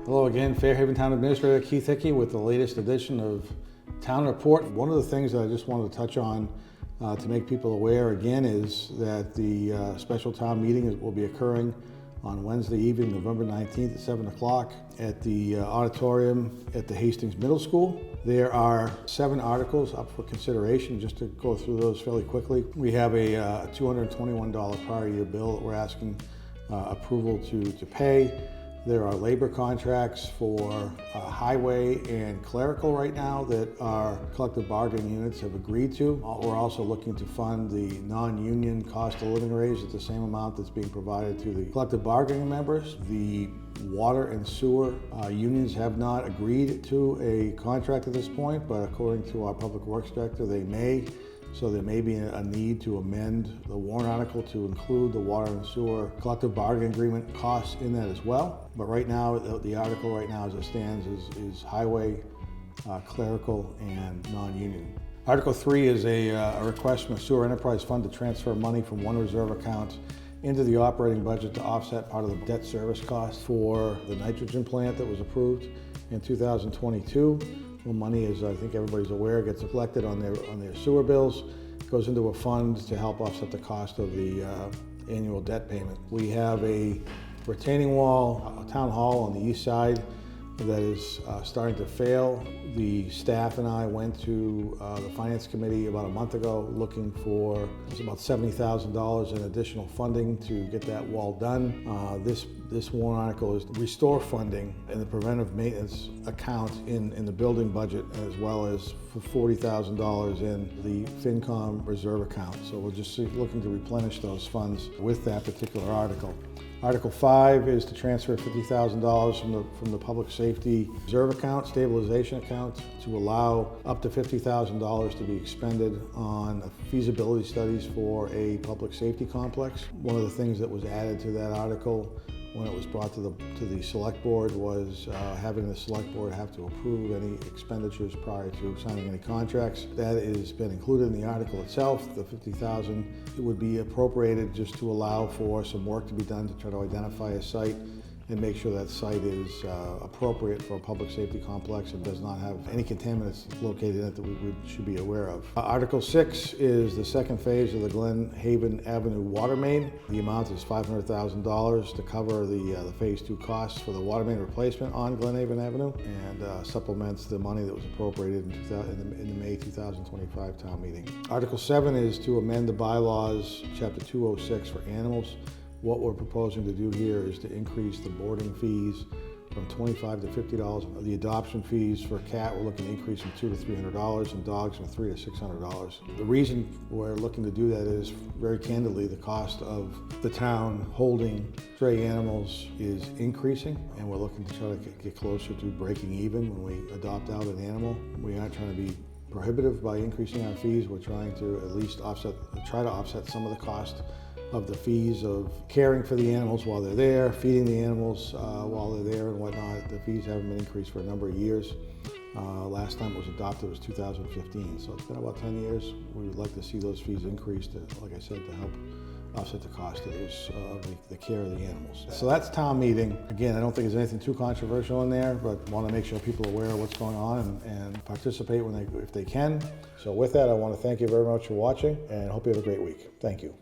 Hello again, Fairhaven Town Administrator Keith Hickey with the latest edition of Town Report. One of the things that I just wanted to touch on to make people aware again is that the special town meeting will be occurring on Wednesday evening, November 19th at 7 o'clock at the auditorium at the Hastings Middle School. There are 7 articles up for consideration. Just to go through those fairly quickly. We have a $221 prior year bill that we're asking approval to pay. There are labor contracts for highway and clerical right now that our collective bargaining units have agreed to. We're also looking to fund the non-union cost of living raise at the same amount that's being provided to the collective bargaining members. The water and sewer unions have not agreed to a contract at this point, but according to our public works director, they may. So there may be a need to amend the warrant article to include the water and sewer collective bargaining agreement costs in that as well. But right now, the article right now as it stands is highway, clerical, and non-union. Article 3 is a request from the Sewer Enterprise Fund to transfer money from one reserve account into the operating budget to offset part of the debt service cost for the nitrogen plant that was approved in 2022. Well, money, as I think everybody's aware, gets collected on their sewer bills, goes into a fund to help offset the cost of the annual debt payment. We have a retaining wall, a town hall on the east side that is starting to fail. The staff and I went to the Finance Committee about a month ago looking for about $70,000 in additional funding to get that wall done. This warrant article is to restore funding in the preventive maintenance account in the building budget, as well as for $40,000 in the FinCom reserve account. So we're just looking to replenish those funds with that particular article. Article 5 is to transfer $50,000 from the public safety reserve account, stabilization account, to allow up to $50,000 to be expended on feasibility studies for a public safety complex. One of the things that was added to that article when it was brought to the select board was having the select board have to approve any expenditures prior to signing any contracts. That has been included in the article itself. The $50,000, it would be appropriated just to allow for some work to be done to try to identify a site and make sure that site is appropriate for a public safety complex and does not have any contaminants located in it that we should be aware of. Article 6 is the second phase of the Glen Haven Avenue water main. The amount is $500,000 to cover the phase 2 costs for the water main replacement on Glen Haven Avenue, and supplements the money that was appropriated in the May 2025 town meeting. Article 7 is to amend the bylaws, chapter 206 for animals. What we're proposing to do here is to increase the boarding fees from $25 to $50. The adoption fees for cat, we're looking to increase from $200 to $300, and dogs from $300 to $600. The reason we're looking to do that is, very candidly, the cost of the town holding stray animals is increasing, and we're looking to try to get closer to breaking even when we adopt out an animal. We aren't trying to be prohibitive by increasing our fees. We're trying to at least try to offset some of the cost of the fees of caring for the animals while they're there, feeding the animals while they're there and whatnot. The fees haven't been increased for a number of years. Last time it was adopted was 2015, so it's been about 10 years. We would like to see those fees increased, like I said, to help offset the cost of the care of the animals. So that's town meeting. Again, I don't think there's anything too controversial in there, but want to make sure people are aware of what's going on and participate if they can. So with that, I want to thank you very much for watching and hope you have a great week. Thank you.